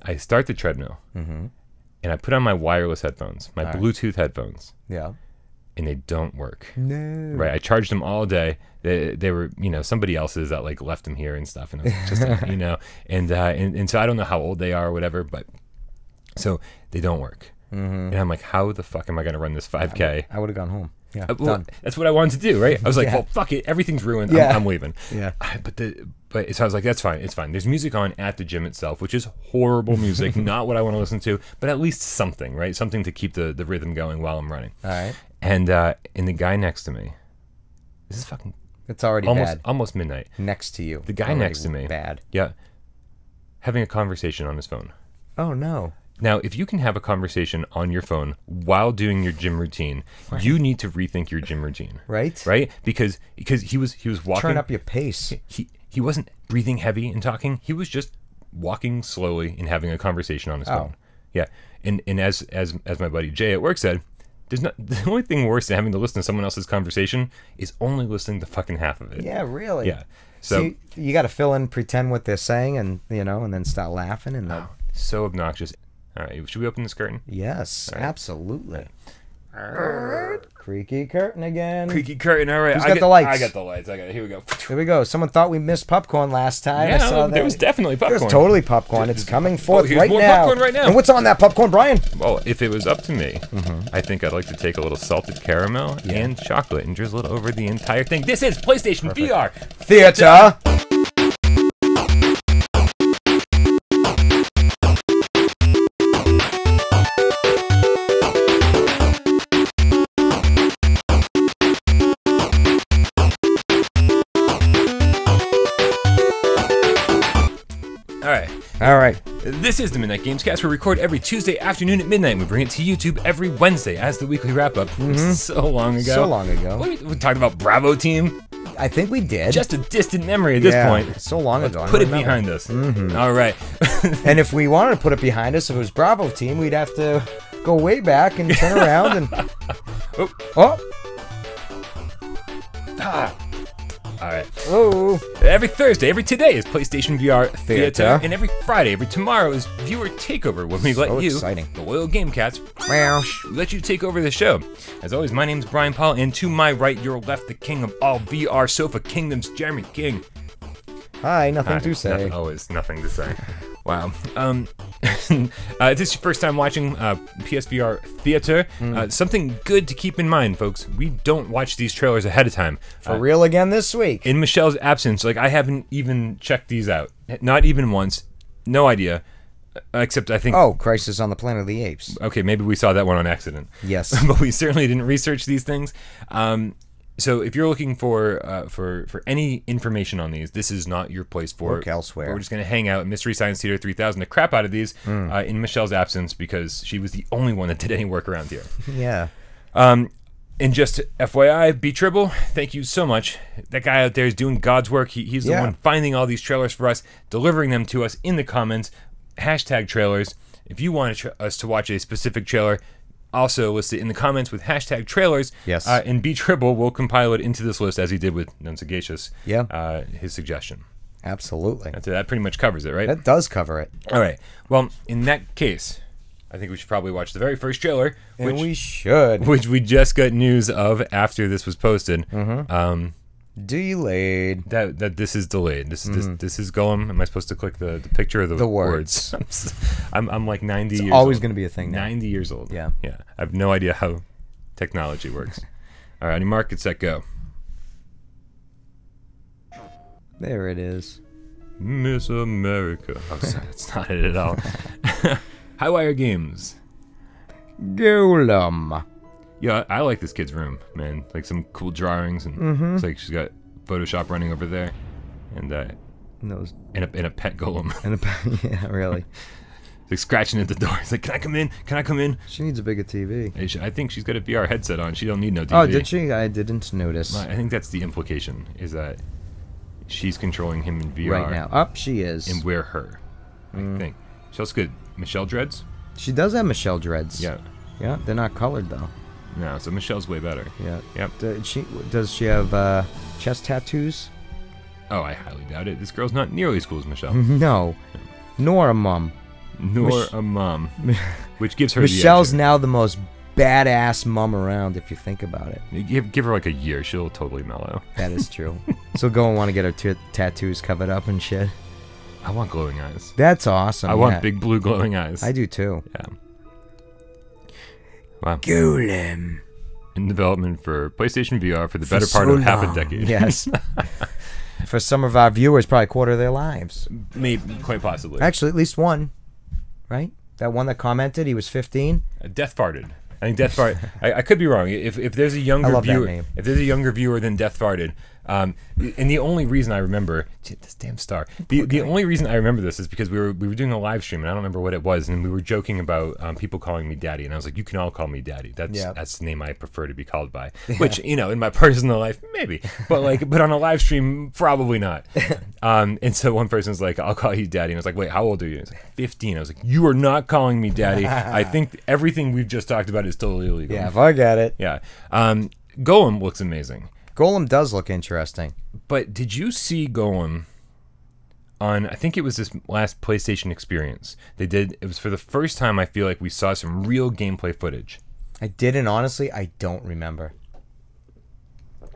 I start the treadmill, and I put on my wireless headphones, my Bluetooth headphones. Yeah. And they don't work. No. Right. I charged them all day. They were, somebody else's that like left them here and stuff. And it was just, and so I don't know how old they are or whatever, but so they don't work. And I'm like, how the fuck am I going to run this 5K? I would have gone home. Yeah. Well, that's what I wanted to do, right? I was like, well, fuck it. Everything's ruined. Yeah. I'm leaving. Yeah. But so I was like, that's fine. It's fine. There's music on at the gym itself, which is horrible music, not what I want to listen to, but at least something, right? Something to keep the rhythm going while I'm running. All right. And the guy next to me, this is fucking... It's already almost midnight. Next to you. The guy next to me. Bad. Yeah. Having a conversation on his phone. Oh, no. Now, if you can have a conversation on your phone while doing your gym routine, you need to rethink your gym routine. Right? Right? Because he was walking... Turn up your pace. He wasn't breathing heavy and talking. He was just walking slowly and having a conversation on his phone. Yeah. And as my buddy Jay at work said, the only thing worse than having to listen to someone else's conversation is only listening to fucking half of it. Yeah, really. Yeah. So you got to fill in, pretend what they're saying, and and then start laughing. And so obnoxious. All right, should we open this curtain? Yes, absolutely. Creaky curtain again. Creaky curtain. All right. Who's got the lights? I got the lights. Here we go. Here we go. Someone thought we missed popcorn last time. Yeah, I saw that. There was definitely popcorn. There's totally popcorn. It's coming forth here's right more now. popcorn right now. And what's on that popcorn, Brian? Well, if it was up to me, I think I'd like to take a little salted caramel and chocolate and drizzle it over the entire thing. This is PlayStation VR Theater. All right. This is the Midnight Gamescast. We record every Tuesday afternoon at midnight. We bring it to YouTube every Wednesday as the weekly wrap-up. So long ago. So long ago. We talked about Bravo Team. I think we did. Just a distant memory at this point. So long ago. Put it behind us. All right. And if we wanted to put it behind us, if it was Bravo Team, we'd have to go way back and turn around and... All right. Oh. Every Thursday, today is PlayStation VR Theater, and every Friday, every tomorrow is Viewer Takeover, when we let you, the loyal Game Cats, let you take over the show. As always, my name's Brian Paul, and to my right, your left, the king of all VR Sofa Kingdoms, Jeremy King. Hi, nothing to say. Always nothing to say. Wow. If this is your first time watching PSVR Theater, something good to keep in mind, folks. We don't watch these trailers ahead of time. For real again this week. In Michelle's absence, I haven't even checked these out. Not even once. No idea. Except I think... Oh, Crisis on the Planet of the Apes. Okay, maybe we saw that one on accident. Yes. But we certainly didn't research these things. So if you're looking for any information on these, this is not your place for Look elsewhere. We're just going to hang out at Mystery Science Theater 3000 the crap out of these in Michelle's absence because she was the only one that did any work around here. Yeah. And just FYI, B Tribble, thank you so much. That guy out there is doing God's work. He's the one finding all these trailers for us, delivering them to us in the comments. #trailers. If you want us to watch a specific trailer, also list it in the comments with #trailers. Yes. And B Tribble will compile it into this list as he did with Nonsagacious. Yeah. His suggestion. Absolutely. That pretty much covers it, right? That does cover it. All right. Well, in that case, I think we should probably watch the very first trailer. And we should. Which we just got news of after this was posted. Delayed. That this is delayed. This is Golem. Am I supposed to click the picture or the words? I'm like 90 years old. It's always going to be a thing now. 90 years old. Yeah. Yeah. I have no idea how technology works. All right, on your mark, get set, go. There it is. Miss America. Oh, sorry, that's not it at all. Highwire Games. Golem. Yeah, I like this kid's room, man. Like some cool drawings, and it's like she's got Photoshop running over there, and a pet golem. Yeah, really. Like scratching at the door. It's like, can I come in? Can I come in? She needs a bigger TV. I think she's got a VR headset on. She don't need no TV. Oh, did she? I didn't notice. I think that's the implication, is that she's controlling him in VR. Right now. Up she is. And we're her, I think. She also got Michelle dreads. She does have Michelle dreads. Yeah. Yeah, they're not colored, though. No, so Michelle's way better. Yeah. Yep. Does she have chest tattoos? Oh, I highly doubt it. This girl's not nearly as cool as Michelle. No. Nor a mum. Nor a mom, which gives her Michelle's the edge. now the most badass mom around, if you think about it. Give her like a year, she'll totally mellow. That is true. So go and want to get her tattoos covered up and shit. I want glowing eyes. That's awesome. I want big blue glowing eyes. I do too. Yeah. Wow. Golem. In development for PlayStation VR for the better part of half a decade. Yes. For some of our viewers, probably a quarter of their lives. Maybe, quite possibly. Actually, at least one. Right? That one that commented, he was 15. Death farted. I think Death farted. I could be wrong. If there's a younger viewer, if there's a younger viewer than Death farted, and the only reason I remember this damn star, the only reason I remember this is because we were doing a live stream and I don't remember what it was, and we were joking about people calling me daddy, and I was like, you can all call me daddy. That's the name I prefer to be called by. Which in my personal life maybe, but on a live stream probably not. And so one person's like, I'll call you daddy, and I was like, wait, how old are you? And I was like, 15. I was like, you are not calling me daddy. I think everything we've just talked about is totally illegal. Yeah, I get it. Yeah. Golem looks amazing. Golem does look interesting. But did you see Golem on, I think it was this last PlayStation experience? It was for the first time I feel like we saw some real gameplay footage. I did, and honestly, I don't remember.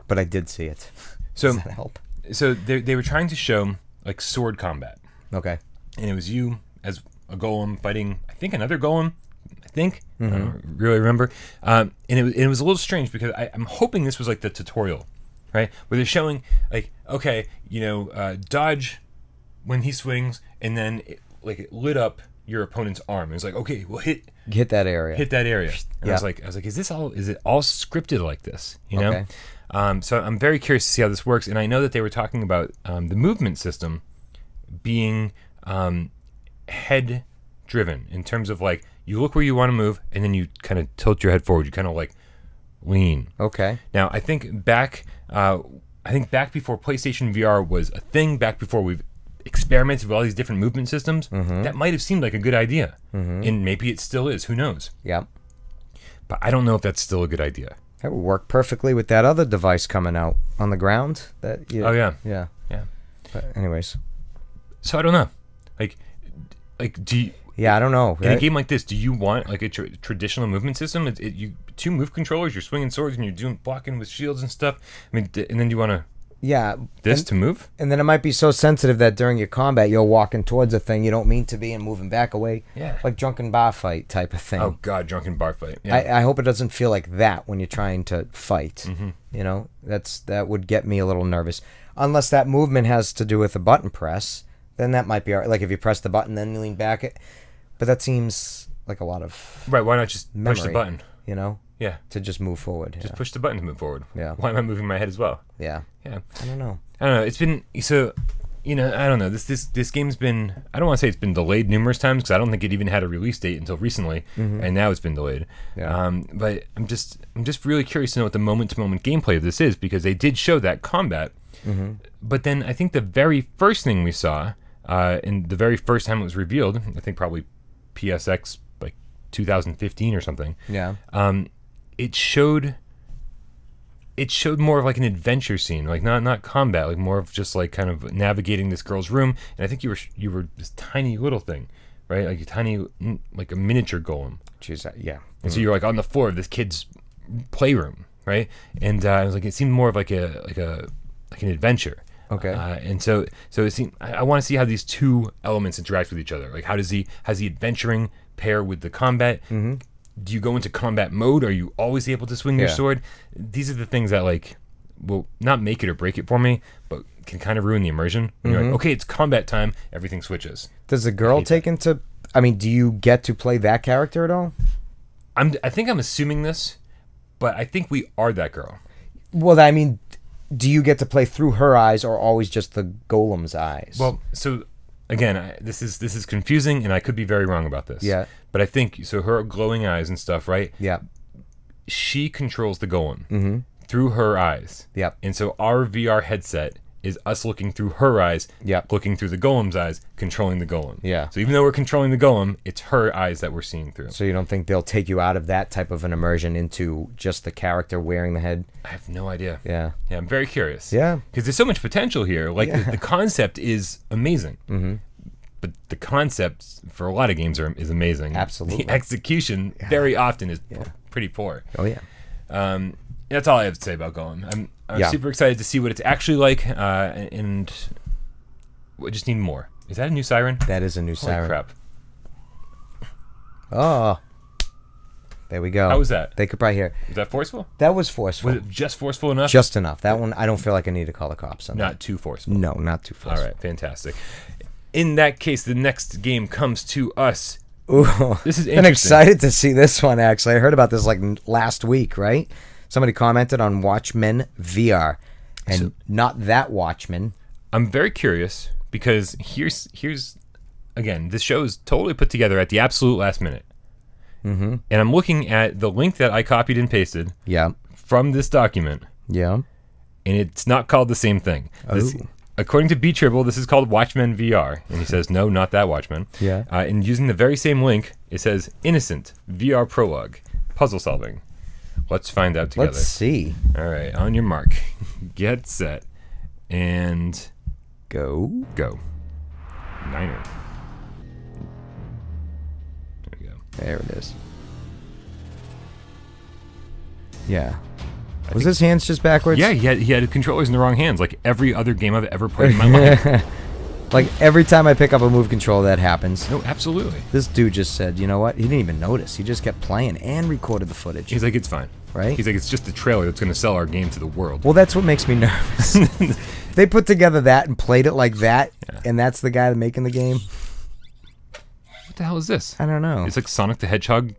But I did see it. So, does that help? So they were trying to show like sword combat. Okay. And it was you as a golem fighting, I think, another golem. I don't really remember. And it was a little strange because I'm hoping this was like the tutorial, right? Where they're showing like, okay, dodge when he swings, and then it lit up your opponent's arm. It was like, okay, well hit that area. Hit that area. And I was like, is it all scripted like this? Okay. So I'm very curious to see how this works. And I know that they were talking about the movement system being head driven in terms of like, you look where you want to move, and then you kind of tilt your head forward. You kind of like lean. Okay. Now, I think back before PlayStation VR was a thing, back before we've experimented with all these different movement systems, that might have seemed like a good idea. And maybe it still is. Who knows? Yeah. But I don't know if that's still a good idea. That would work perfectly with that other device coming out on the ground. Oh, yeah. Yeah. Yeah. But anyways. So I don't know. Like do you... Yeah, I don't know. In a game like this, do you want like a traditional movement system? You two move controllers, you're swinging swords, and you're blocking with shields and stuff. I mean, and then you want to to move? And then it might be so sensitive that during your combat, you're walking towards a thing you don't mean to be and moving back away. Yeah. Like drunken bar fight type of thing. Oh, God, drunken bar fight. Yeah. I hope it doesn't feel like that when you're trying to fight. That would get me a little nervous. Unless that movement has to do with a button press, then that might be all right. Like if you press the button, then you lean back. But that seems like a lot of right. Why not just push the button? Yeah. To just move forward. Just push the button to move forward. Yeah. Why am I moving my head as well? Yeah. Yeah. I don't know. It's been so. I don't know. This game's been. I don't want to say it's been delayed numerous times because I don't think it even had a release date until recently, and now it's been delayed. Yeah. But I'm just really curious to know what the moment-to-moment gameplay of this is because they did show that combat, but then I think the very first thing we saw, and the very first time it was revealed, I think probably PSX like 2015 or something. Yeah. It showed more of like an adventure scene, like not combat, like more of just like kind of navigating this girl's room. And I think you were this tiny little thing, right? Like a tiny, like a miniature golem. Jeez, yeah. And so you're like on the floor of this kid's playroom, right? And I was like, it seemed more of like an adventure. Okay. And so it seemed I want to see how these two elements interact with each other. Like, has the adventuring pair with the combat? Do you go into combat mode? Are you always able to swing your sword? These are the things that like will not make it or break it for me, but can kind of ruin the immersion. When you're like, okay, it's combat time, everything switches. Does the girl take into? I mean, do you get to play that character at all? I think I'm assuming this, but I think we are that girl. Well, I mean, do you get to play through her eyes or always just the golem's eyes? Well, so again, this is confusing, and I could be very wrong about this. Yeah. But I think so. Her glowing eyes and stuff, right? Yeah. She controls the golem through her eyes. Yep. And so our VR headset is us looking through her eyes, looking through the golem's eyes, controlling the golem. Yeah. So even though we're controlling the golem, it's her eyes that we're seeing through. So you don't think they'll take you out of that type of an immersion into just the character wearing the head? I have no idea. Yeah. Yeah, I'm very curious. Yeah. Because there's so much potential here. Like the concept is amazing. but the concept for a lot of games is amazing. Absolutely. The execution very often is pretty poor. Oh yeah. That's all I have to say about Golem. I'm super excited to see what it's actually like, and we just need more. Is that a new siren? That is a new siren. Holy crap. Oh. There we go. How was that? They could probably hear. Was that forceful? That was forceful. Was it just forceful enough? Just enough. That one, I don't feel like I need to call the cops on that. Not too forceful. No, not too forceful. All right, fantastic. In that case, the next game comes to us. Ooh, this is interesting. I'm excited to see this one, actually. I heard about this like last week, right? Somebody commented on Watchmen VR. And not that Watchmen. I'm very curious because here's again, this show is totally put together at the absolute last minute. Mm-hmm. And I'm looking at the link that I copied and pasted from this document. Yeah. And it's not called the same thing. According to B Tribble, this is called Watchmen VR. And he says, no, not that Watchmen. Yeah. And using the very same link, it says Innocent VR Prologue. Puzzle solving. Let's find out together. Let's see. All right. On your mark. Get set. And go. Niner. There we go. There it is. Yeah. Was his hands just backwards? Yeah, he had controllers in the wrong hands, like every other game I've ever played in my life. Like every time I pick up a move control, that happens. No, absolutely. This dude just said, you know what? He didn't even notice. He just kept playing and recorded the footage. He's like, it's fine. Right? He's like, it's just a trailer that's going to sell our game to the world. Well, that's what makes me nervous. They put together that and played it like that, and that's the guy making the game. What the hell is this? I don't know. It's like Sonic the Hedgehog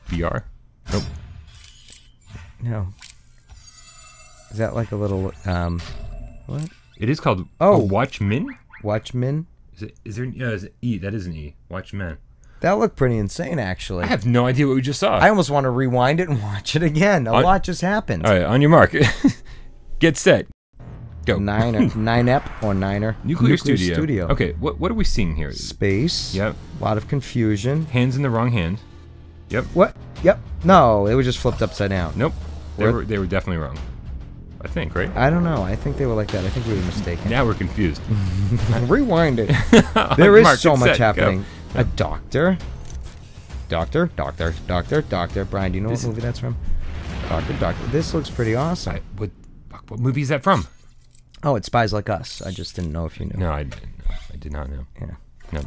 VR. Nope. No. Is that like a little, what? It is called Watchmen? Watchmen? Is there, yeah, is it E? That is an E. Watchmen. That looked pretty insane, actually. I have no idea what we just saw. I almost want to rewind it and watch it again. A lot just happened. All right, on your mark. Get set. Go. Nine-ep or Niner. Nuclear Studio. Okay, what are we seeing here? Space. Yep. A lot of confusion. Hands in the wrong hand. Yep. What? Yep. No, it was just flipped upside down. Nope. They were definitely wrong. I think, right? I don't know. I think they were like that. I think we were mistaken. Now we're confused. Rewind it. There is so much happening. Go. A doctor. Doctor. Brian, do you know what movie that's from? Doctor. This looks pretty awesome. What movie is that from? Oh, it's Spies Like Us. I just didn't know if you knew. No, I did not know. Yeah.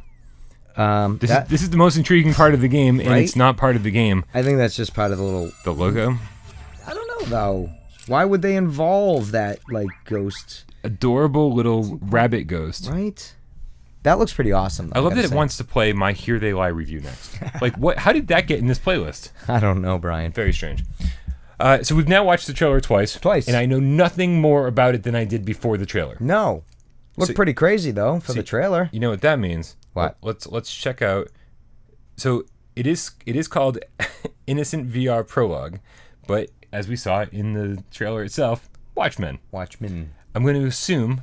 No. This is the most intriguing part of the game, and it's not part of the game. I think that's just part of the logo. I don't know though. Why would they involve that like ghost? Adorable little rabbit ghost. Right. That looks pretty awesome. Though, I love that it wants to play my Here They Lie review next. Like, what? How did that get in this playlist? I don't know, Brian. Very strange. So we've now watched the trailer twice. And I know nothing more about it than I did before the trailer. No. Looked pretty crazy though for the trailer. You know what that means? What? Let's check out. So it is called Innocent VR Prologue, but as we saw in the trailer itself, Watchmen. I'm going to assume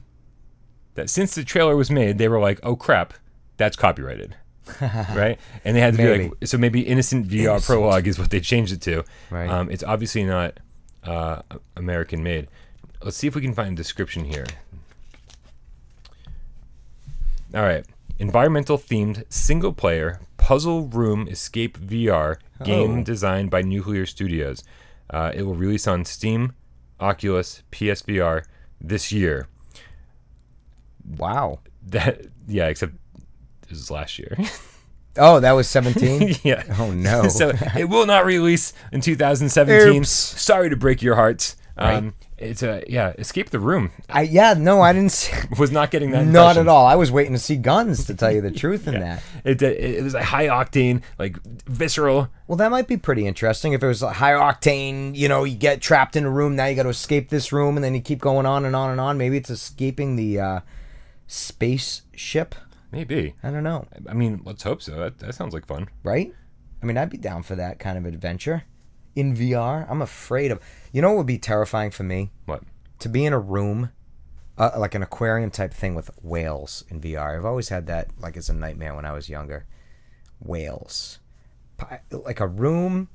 that since the trailer was made, they were like, "Oh crap, that's copyrighted." Right? And they had to be like, so maybe Innocent VR Prologue is what they changed it to. Right. It's obviously not American made. Let's see if we can find a description here. All right. Environmental themed single player puzzle room escape VR game designed by Nuclear Studios. It will release on Steam, Oculus, PSVR this year. Wow. Except this was last year. Oh, that was 17? Yeah. Oh, no. So it will not release in 2017. Oops. Sorry to break your hearts. Right. It's Escape the Room. I didn't see. Was not getting that impression. Not at all. I was waiting to see guns, to tell you the truth in that. It was like high octane, like visceral. Well, that might be pretty interesting if it was like high octane, you get trapped in a room, now you got to escape this room, and then you keep going on and on and on. Maybe it's escaping the spaceship. Maybe. I don't know. I mean, let's hope so. That sounds like fun. Right? I mean, I'd be down for that kind of adventure. In VR, I'm afraid of... You know what would be terrifying for me? What? To be in a room, like an aquarium type thing with whales in VR. I've always had that like as a nightmare when I was younger. Whales. Like a room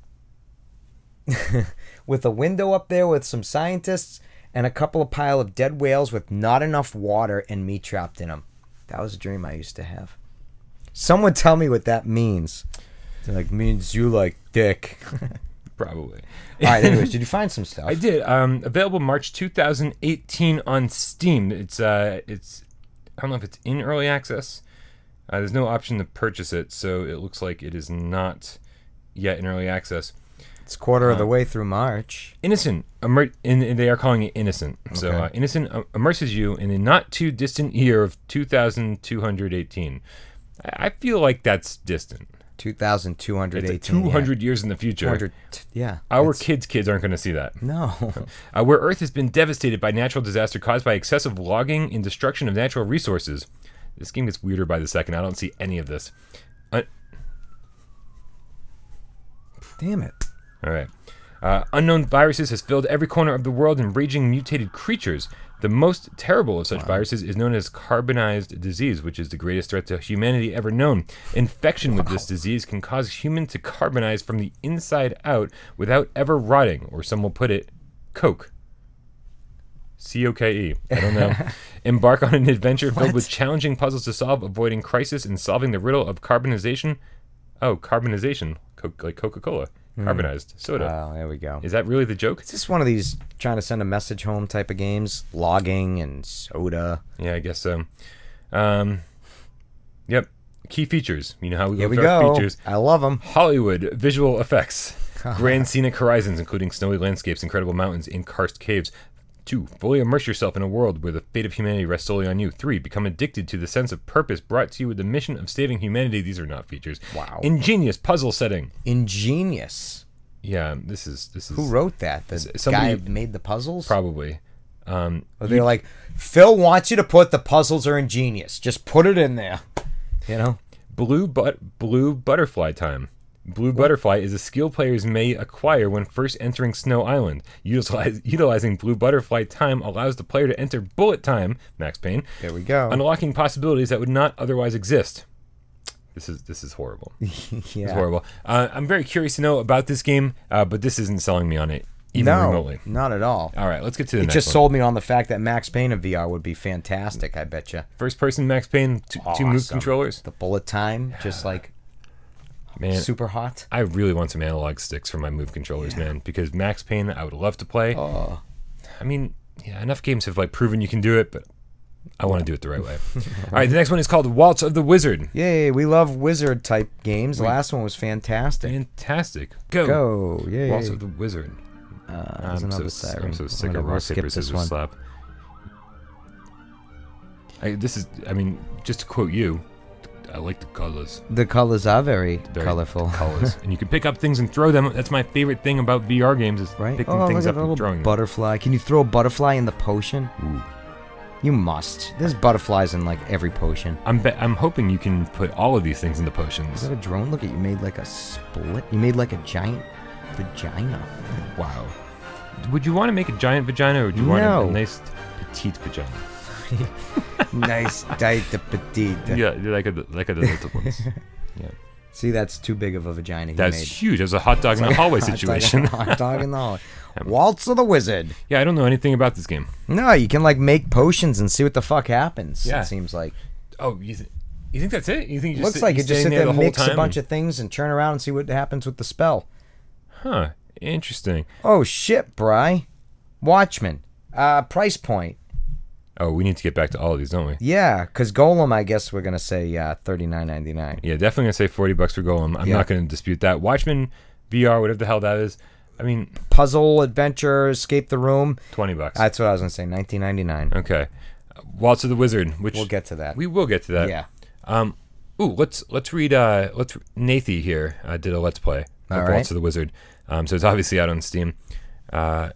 with a window up there with some scientists and a couple of pile of dead whales with not enough water and me trapped in them. That was a dream I used to have. Someone tell me what that means. It like means you like dick. Probably. All right. Anyways, did you find some stuff? I did. Available March 2018 on Steam. It's I don't know if it's in early access. There's no option to purchase it, so it looks like it is not yet in early access. It's quarter of the way through March. Innocent. They are calling it Innocent. Okay. So Innocent immerses you in a not too distant year of 2218. I feel like that's distant. 2218. It's 200 years in the future. Yeah. Our kids aren't going to see that. No. Where Earth has been devastated by natural disaster caused by excessive logging and destruction of natural resources. This game gets weirder by the second. I don't see any of this. Damn it. All right. Unknown viruses has filled every corner of the world in raging mutated creatures. The most terrible of such viruses is known as carbonized disease, which is the greatest threat to humanity ever known. Infection with this disease can cause humans to carbonize from the inside out without ever rotting, or some will put it, coke. C-O-K-E. I don't know. Embark on an adventure filled with challenging puzzles to solve, avoiding crisis, and solving the riddle of carbonization. Oh, carbonization. Like Coca-Cola. Carbonized soda. Oh, there we go. Is that really the joke? It's just one of these trying to send a message home type of games. Logging and soda. Yeah, I guess so. Yep. Key features. You know how we Here go we with our go. features. I love them. Hollywood visual effects. Grand scenic horizons, including snowy landscapes, incredible mountains, and karst caves. 2. Fully immerse yourself in a world where the fate of humanity rests solely on you. 3. Become addicted to the sense of purpose brought to you with the mission of saving humanity. These are not features. Wow. Ingenious puzzle setting. Ingenious. Yeah, this is. Who wrote that? The guy who made the puzzles? Probably. They're like, Phil wants you to put the puzzles are ingenious. Just put it in there. You know? Blue butterfly time. Blue Butterfly is a skill players may acquire when first entering Snow Island. Utilizing Blue Butterfly time allows the player to enter bullet time, Max Payne. There we go. Unlocking possibilities that would not otherwise exist. This is horrible. Yeah. This is horrible. I'm very curious to know about this game, but this isn't selling me on it even remotely. Not at all. All right, let's get to the next one. It just sold me on the fact that Max Payne in VR would be fantastic, I bet you. First person Max Payne, two move controllers. The bullet time, just like... Man, super hot. I really want some analog sticks for my move controllers, man, because Max Payne I would love to play. Oh. I mean, yeah, enough games have like proven you can do it, but I want to do it the right way. All right, the next one is called Waltz of the Wizard. Yay, we love wizard type games. The last one was fantastic. Fantastic. Go. Yay. Waltz of the Wizard. I'm so sick of rock, paper, scissors, slap. Just to quote you, I like the colors. The colors are very colorful. Colors. And you can pick up things and throw them. That's my favorite thing about VR games is picking things up and throwing them. Butterfly. Can you throw a butterfly in the potion? Ooh. You must. There's butterflies in like every potion. I'm hoping you can put all of these things into potions. Is that a drone? Look at you made like a split. You made like a giant vagina. Wow. Would you want to make a giant vagina or would you want a nice petite vagina? Nice, tight, petite. Yeah, like a little ones. Yeah. See, that's too big of a vagina. That's huge. There's a hot dog in the hallway situation. Hot dog in the hallway. Waltz of the Wizard. Yeah, I don't know anything about this game. No, you can like make potions and see what the fuck happens. Yeah. It seems like. Oh, you think that's it? You think you looks like you just sit there and mix a bunch of things and turn around and see what happens with the spell. Huh. Interesting. Oh shit, Bri. Watchmen. Price point. Oh, we need to get back to all of these, don't we? Yeah, because Golem, I guess we're going to say $39.99. Yeah, definitely going to say $40 for Golem. I'm not going to dispute that. Watchmen, VR, whatever the hell that is. I mean... Puzzle, adventure, escape the room. $20. That's what I was going to say, $19.99. Okay. Waltz of the Wizard, which... We'll get to that. We will get to that. Yeah. Let's read... Nathy here did a Let's Play of Waltz of the Wizard. So it's obviously out on Steam. Oh,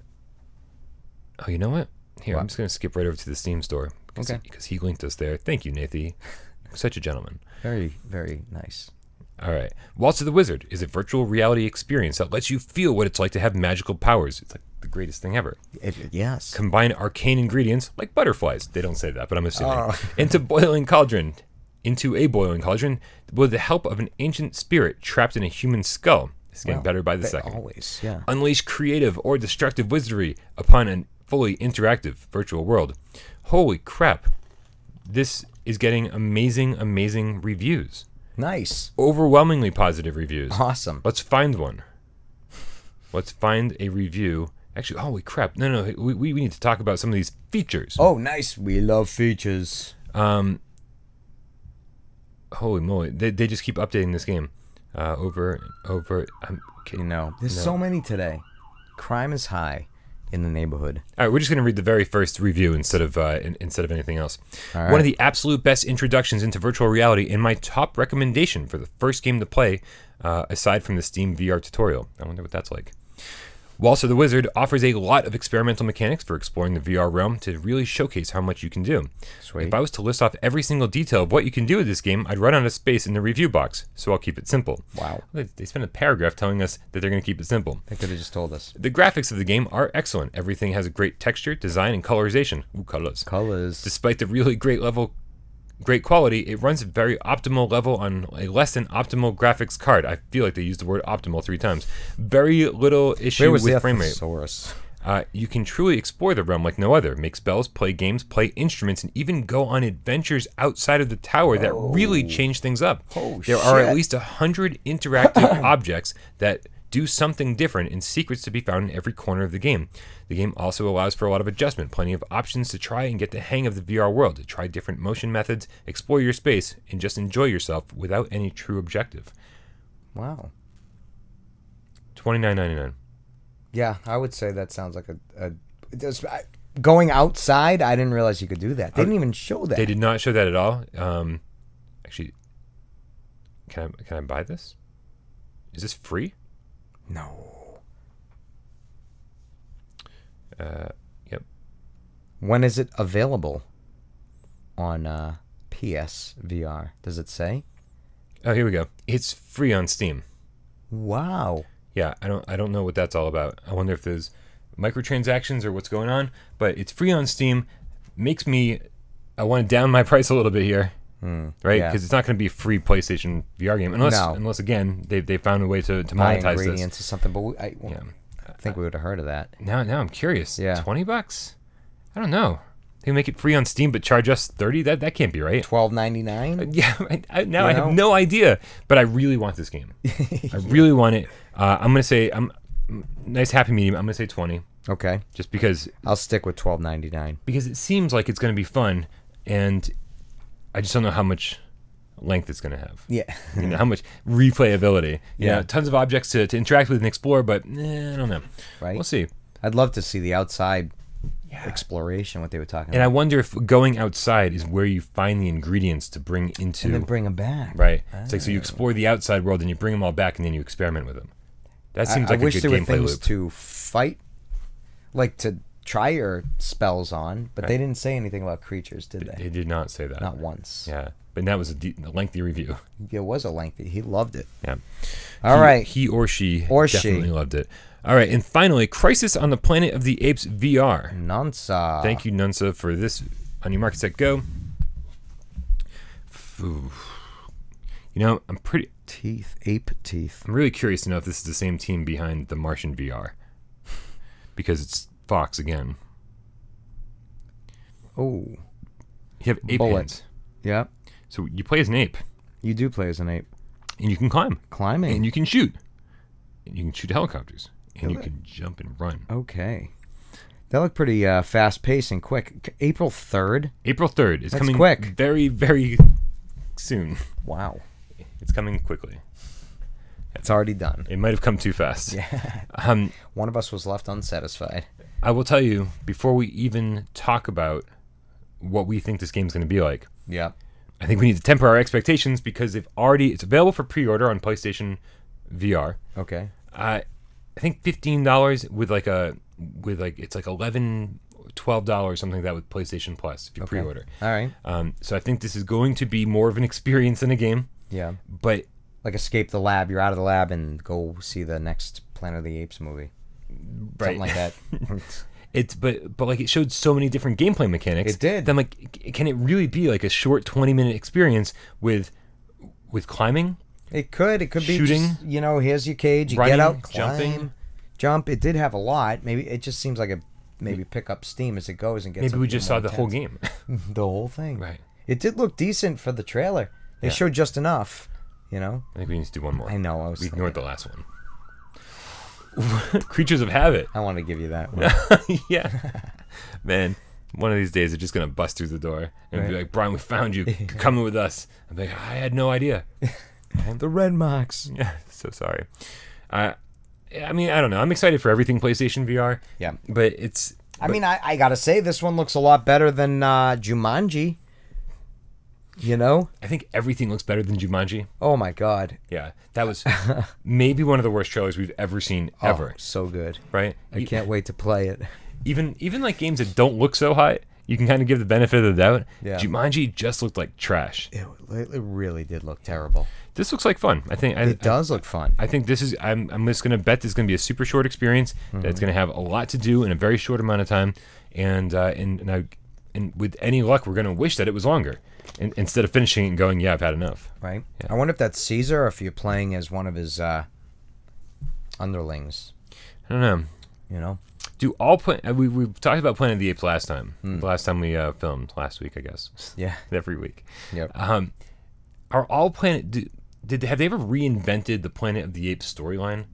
you know what? Here, I'm just going to skip right over to the Steam store because he linked us there. Thank you, Nathy. Such a gentleman. Very, very nice. All right. Waltz of the Wizard is a virtual reality experience that lets you feel what it's like to have magical powers. It's like the greatest thing ever. Yes. Combine arcane ingredients like butterflies. They don't say that, but I'm assuming. Into a boiling cauldron with the help of an ancient spirit trapped in a human skull. It's getting better by the second. Always, yeah. Unleash creative or destructive wizardry upon an fully interactive virtual world. Holy crap. This is getting amazing reviews. Nice. Overwhelmingly positive reviews. Awesome. Let's find one. Let's find a review. Actually, holy crap. No, we need to talk about some of these features. Oh, nice. We love features. Holy moly. They just keep updating this game. Over. You know, there's so many today. Crime is high in the neighborhood. All right, we're just going to read the very first review instead of anything else. All right. One of the absolute best introductions into virtual reality and my top recommendation for the first game to play, aside from the Steam VR tutorial. I wonder what that's like. Waltz the Wizard offers a lot of experimental mechanics for exploring the VR realm to really showcase how much you can do. Sweet. If I was to list off every single detail of what you can do with this game, I'd run out of space in the review box, so I'll keep it simple. Wow. They spent a paragraph telling us that they're going to keep it simple. They could have just told us. The graphics of the game are excellent. Everything has a great texture, design, and colorization. Ooh, colors. Colors. Despite the really great quality, it runs at very optimal level on a less than optimal graphics card. I feel like they used the word optimal 3 times. Very little issue with frame rate. You can truly explore the realm like no other. Make spells, play games, play instruments, and even go on adventures outside of the tower that really change things up. There are at least 100 interactive objects that do something different and secrets to be found in every corner of the game. The game also allows for a lot of adjustment, plenty of options to try and get the hang of the VR world, to try different motion methods, explore your space, and just enjoy yourself without any true objective. Wow. $29.99. Yeah, I would say that sounds like going outside. I didn't realize you could do that. They didn't even show that. They did not show that at all. Actually, can I buy this? Is this free? No. Yep. When is it available on PSVR? Does it say? Oh, here we go. It's free on Steam. Wow. Yeah, I don't know what that's all about. I wonder if there's microtransactions or what's going on, but it's free on Steam. Makes me I want to down my price a little bit here. Right? Because it's not going to be a free PlayStation VR game unless again they found a way to monetize ingredients this. or something. But I think we would have heard of that. Now I'm curious. Yeah, $20? I don't know. They make it free on Steam but charge us $30. That can't be right. $12.99. Yeah. I have no idea, but I really want this game. I really want it. I'm gonna say nice happy medium. I'm gonna say 20. Okay. Just because I'll stick with $12.99 because it seems like it's gonna be fun and. I just don't know how much length it's going to have. Yeah. How much replayability. You know, tons of objects to interact with and explore, but I don't know. Right. We'll see. I'd love to see the outside exploration, what they were talking about. And I wonder if going outside is where you find the ingredients to bring into... And then bring them back. Right. It's like, so you explore the outside world and you bring them all back and then you experiment with them. That seems like a good gameplay loop. I wish there were things to fight, like to... try your spells on, but they didn't say anything about creatures, did they? They did not say that. Not once. Yeah, but that was a lengthy review. It was a lengthy. He loved it. Yeah. All right. He or she definitely loved it. All right, and finally, Crisis on the Planet of the Apes VR. Nunsa. Thank you, Nunsa, for this. On your mark, set, go. Ooh. You know, I'm pretty... Ape teeth. I'm really curious to know if this is the same team behind the Martian VR. Because it's Fox again. Oh. You have ape hands. Yeah. So you play as an ape. You do play as an ape. And you can climb. Climbing. And you can shoot. And you can shoot helicopters. And you can jump and run. Okay. That looked pretty fast-paced and quick. April 3rd? April 3rd. It's coming quick. Very, very soon. Wow. It's coming quickly. It's already done. It might have come too fast. Yeah. One of us was left unsatisfied. I will tell you, before we even talk about what we think this game's going to be like, yeah, I think we need to temper our expectations because it's available for pre-order on PlayStation VR. Okay. I think $15 with it's like $11, $12 something like that with PlayStation Plus if you pre-order. All right. So I think this is going to be more of an experience than a game. Yeah. But like escape the lab, you're out of the lab and go see the next Planet of the Apes movie. Right. Something like that. But like it showed so many different gameplay mechanics. It did. Then like, can it really be like a short 20-minute experience with climbing? It could be shooting, just, here's your cage, you running, get out, climb, jump. It did have a lot. Maybe it just seems like maybe pick up steam as it goes and get. Maybe we just saw the whole game. The whole thing. Right. It did look decent for the trailer. They showed just enough. You know? I think we need to do one more. I know. We ignored the last one. Creatures of Habit. I want to give you that one. Yeah. Man, one of these days they're just going to bust through the door and be like, Brian, we found you. Come with us. I'm like, I had no idea. The red marks. Yeah, so sorry. I mean, I don't know. I'm excited for everything PlayStation VR. Yeah. But it's... I mean, I got to say, this one looks a lot better than Jumanji. You know? I think everything looks better than Jumanji. Oh, my God. Yeah. That was maybe one of the worst trailers we've ever seen, ever. So good. Right? I can't wait to play it. Even like games that don't look so hot, you can kind of give the benefit of the doubt. Yeah. Jumanji just looked like trash. It really did look terrible. This looks like fun. I think it does look fun. I think this is. I'm just gonna bet this is gonna be a super short experience. That it's gonna have a lot to do in a very short amount of time, and with any luck, we're gonna wish that it was longer, instead of finishing it and going, yeah, I've had enough. Right. Yeah. I wonder if that's Caesar or if you're playing as one of his underlings. I don't know. You know. Do we talked about Planet of the Apes last time. The last time we filmed last week, I guess. Yeah. Every week. Yep. they ever reinvented the Planet of the Apes storyline?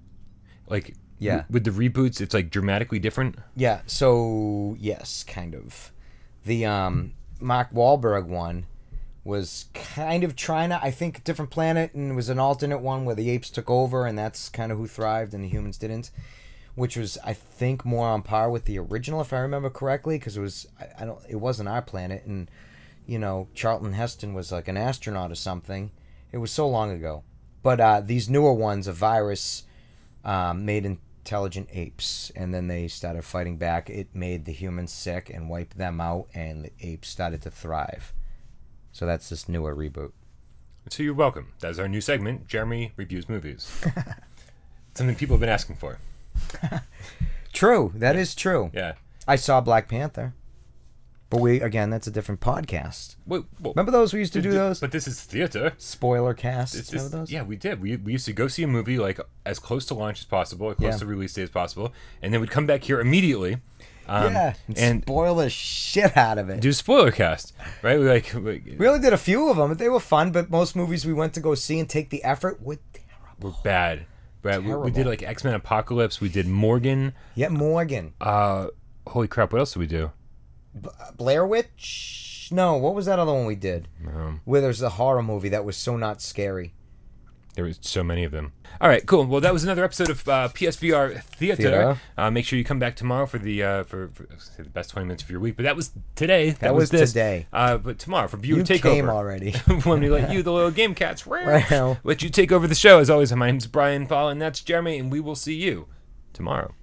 Like, yeah, with the reboots, it's like dramatically different. Yeah. So yes, kind of. The Mark Wahlberg one was kind of trying to, I think, a different planet, and it was an alternate one where the apes took over, and that's kind of who thrived and the humans didn't. Which was, I think, more on par with the original, if I remember correctly, because it was, it wasn't our planet, and you know, Charlton Heston was like an astronaut or something. It was so long ago. But these newer ones, a virus made intelligent apes, and then they started fighting back. It made the humans sick and wiped them out, and the apes started to thrive. So that's this newer reboot. So you're welcome. That's our new segment, Jeremy Reviews Movies. Something people have been asking for. True. That is true. Yeah. I saw Black Panther. But that's a different podcast. Wait, remember those? We used to do those? But this is theater. Spoiler casts. Remember those? Yeah, we did. We used to go see a movie like as close to launch as possible, as close to release date as possible, and then we'd come back here immediately. And spoil the shit out of it. Do spoiler cast, right? We only did a few of them, but they were fun. But most movies we went to go see and take the effort were terrible. Were bad. We did like X-Men Apocalypse. We did Morgan. Yeah, Morgan. Holy crap! What else did we do? Blair Witch? No, what was that other one we did? Where there's a horror movie that was so not scary. There was so many of them. All right, cool. Well, that was another episode of PSVR Theater. Make sure you come back tomorrow for the best 20 minutes of your week. But that was today. That was today. But tomorrow for Viewer Takeover. You came already. When we let you, the little game cats, let you take over the show. As always, my name's Brian Paul, and that's Jeremy, and we will see you tomorrow.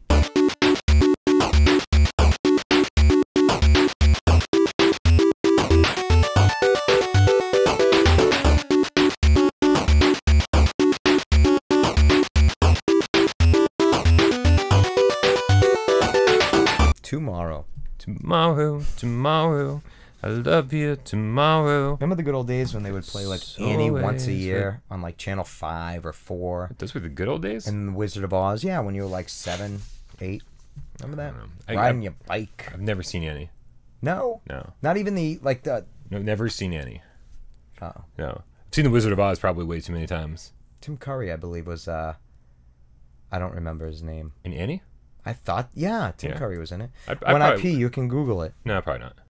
Tomorrow, I love you tomorrow. Remember the good old days when they would play like Annie once a year on like Channel 5 or 4? Those were the good old days? And the Wizard of Oz, yeah, when you were like 7, 8. Remember that? Riding your bike. I've never seen Annie. No? No. Not even the... No, never seen Annie. Oh. No. I've seen the Wizard of Oz probably way too many times. Tim Curry, I believe, was... I don't remember his name. In Annie? I thought... Yeah, Tim Curry was in it. When I pee, you can Google it. No, probably not.